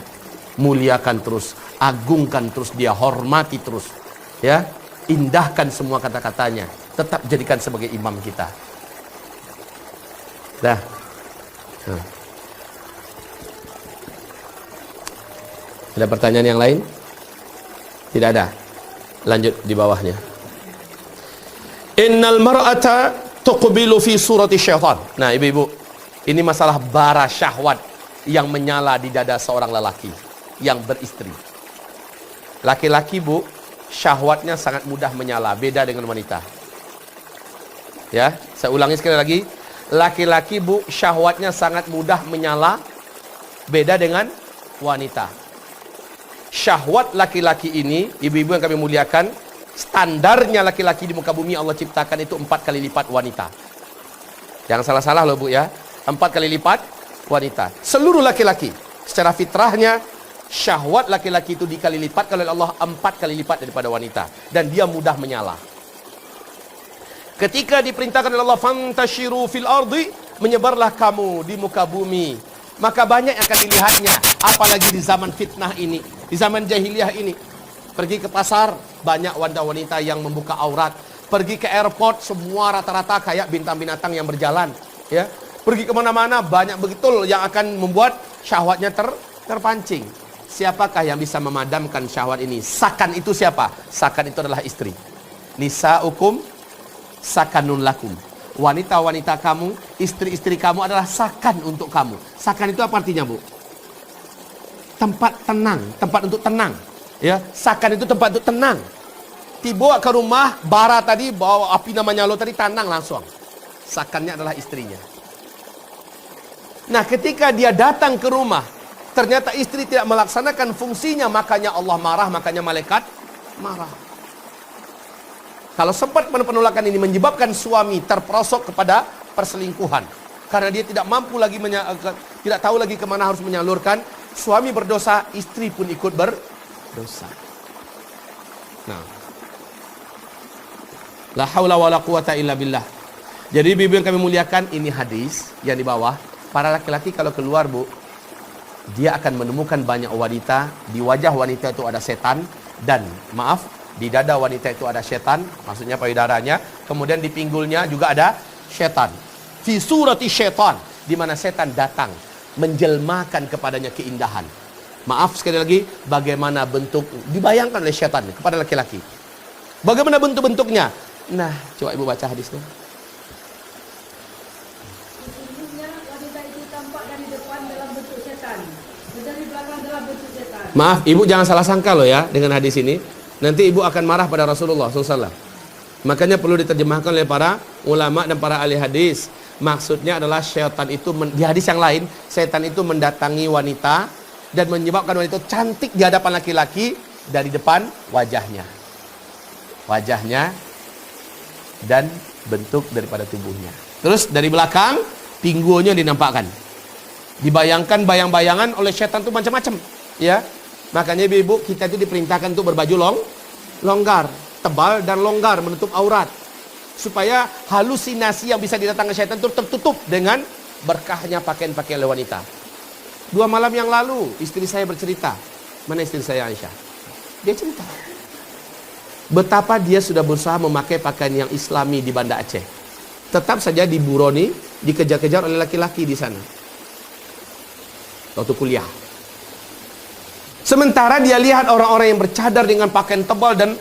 Muliakan terus, agungkan terus dia, hormati terus. Ya, indahkan semua kata-katanya. Tetap jadikan sebagai imam kita. Dah. Ada pertanyaan yang lain? Tidak ada. Lanjut di bawahnya. Innal mar'ata tuqbilu fi surati syaitan. Nah, ibu-ibu, ini masalah bara syahwat yang menyala di dada seorang lelaki yang beristri. Laki-laki, Bu, syahwatnya sangat mudah menyala, beda dengan wanita. Ya, saya ulangi sekali lagi. Laki-laki, Bu, syahwatnya sangat mudah menyala, beda dengan wanita. Syahwat laki-laki ini, ibu-ibu yang kami muliakan, standarnya laki-laki di muka bumi Allah ciptakan itu 4 kali lipat wanita. Jangan salah-salah loh, Bu, ya. 4 kali lipat wanita. Seluruh laki-laki secara fitrahnya syahwat laki-laki itu dikali lipat oleh Allah 4 kali lipat daripada wanita, dan dia mudah menyala. Ketika diperintahkan oleh Allah, fantashiru fil ardi, menyebarlah kamu di muka bumi, maka banyak yang akan dilihatnya. Apalagi di zaman fitnah ini, di zaman jahiliyah ini. Pergi ke pasar, banyak wanita-wanita yang membuka aurat. Pergi ke airport, semua rata-rata kayak bintang binatang yang berjalan. Ya, pergi kemana-mana, banyak betul yang akan membuat syahwatnya terpancing. Siapakah yang bisa memadamkan syahwat ini? Sakan itu siapa? Sakan itu adalah istri. Nisa'ukum sakanun lakum. Wanita-wanita kamu, istri-istri kamu adalah sakan untuk kamu. Sakan itu apa artinya, Bu? Tempat tenang, tempat untuk tenang. Ya, sakan itu tempat untuk tenang. Dibawa ke rumah, bara tadi, bawa api namanya lo tadi, tenang langsung. Sakannya adalah istrinya. Nah, ketika dia datang ke rumah, ternyata istri tidak melaksanakan fungsinya, makanya Allah marah, makanya malaikat marah. Kalau sempat penolakan ini menyebabkan suami terperosok kepada perselingkuhan, karena dia tidak mampu lagi, tidak tahu lagi kemana harus menyalurkan, suami berdosa, istri pun ikut berdosa. Nah, la haula wala quwata illa billah. Jadi ibu yang kami muliakan, ini hadis yang di bawah. Para laki-laki kalau keluar, Bu, dia akan menemukan banyak wanita. Di wajah wanita itu ada setan, dan maaf, di dada wanita itu ada setan, maksudnya payudaranya. Kemudian di pinggulnya juga ada setan. Fi surati syaitan, di mana setan datang menjelmakan kepadanya keindahan. Maaf sekali lagi, bagaimana bentuk dibayangkan oleh setan kepada laki-laki. Bagaimana bentuk-bentuknya? Nah, coba ibu baca hadisnya. Sesungguhnya wanita itu tampak dari depan dalam bentuk setan, dan dari belakang dalam bentuk setan. Maaf, ibu jangan salah sangka loh ya dengan hadis ini. Nanti ibu akan marah pada Rasulullah SAW. Makanya perlu diterjemahkan oleh para ulama dan para ahli hadis. Maksudnya adalah syaitan itu, di hadis yang lain, syaitan itu mendatangi wanita dan menyebabkan wanita itu cantik di hadapan laki-laki dari depan wajahnya. wajahnya dan bentuk daripada tubuhnya. Terus dari belakang pinggulnya dinampakkan. Dibayangkan bayang-bayangan oleh setan itu macam-macam, ya. Makanya ibu-ibu kita itu diperintahkan untuk berbaju longgar, tebal dan longgar menutup aurat, supaya halusinasi yang bisa didatangkan setan itu tertutup dengan berkahnya pakaian-pakaian oleh wanita. 2 malam yang lalu istri saya bercerita. Mana istri saya, Aisyah? Dia cerita betapa dia sudah berusaha memakai pakaian yang islami di Banda Aceh. Tetap saja diburoni, dikejar-kejar oleh laki-laki di sana waktu kuliah. Sementara dia lihat orang-orang yang bercadar dengan pakaian tebal dan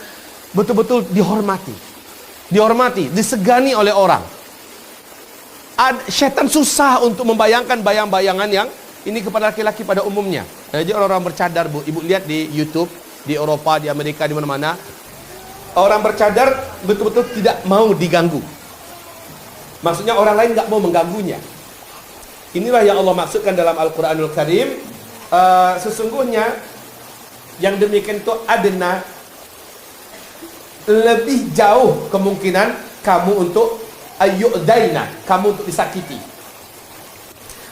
betul-betul dihormati, disegani oleh orang. Syaitan susah untuk membayangkan bayang-bayangan yang ini kepada laki-laki pada umumnya. Jadi orang-orang bercadar, Bu, ibu lihat di YouTube, di Eropa, di Amerika, di mana-mana, orang bercadar betul-betul tidak mau diganggu. Maksudnya orang lain nggak mau mengganggunya. Inilah yang Allah maksudkan dalam Al-Quranul Karim. Sesungguhnya yang demikian itu adna, lebih jauh kemungkinan kamu untuk ayyudaina, kamu untuk disakiti.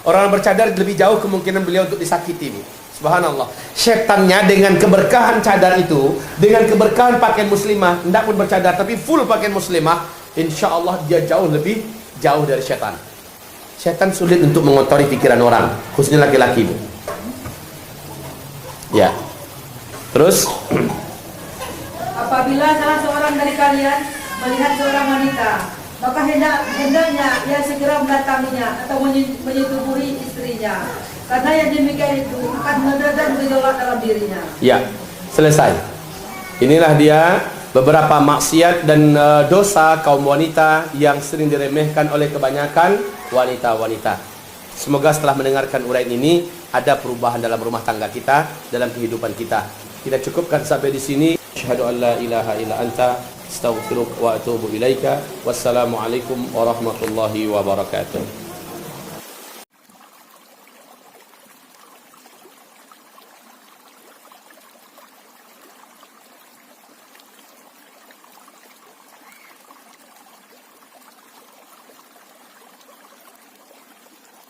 Orang bercadar lebih jauh kemungkinan beliau untuk disakiti. Subhanallah. Setannya dengan keberkahan cadar itu, dengan keberkahan pakaian muslimah, tidak pun bercadar tapi full pakaian muslimah, insya Allah dia lebih jauh dari setan. Setan sulit untuk mengotori pikiran orang, khususnya laki-laki, Bu. Ya. Terus Apabila salah seorang dari kalian melihat seorang wanita, maka hendaknya ia segera mendatanginya atau menyetubui istrinya, karena yang demikian itu akan mendadak gejolak dalam dirinya. ya, selesai. Inilah dia beberapa maksiat dan dosa kaum wanita yang sering diremehkan oleh kebanyakan wanita-wanita. Semoga setelah mendengarkan uraian ini ada perubahan dalam rumah tangga kita, dalam kehidupan kita. Kita cukupkan sampai di sini. Asyhadu an la ilaha illa anta, astaghfiruka wa atubu ilaika. Wassalamualaikum warahmatullahi wabarakatuh.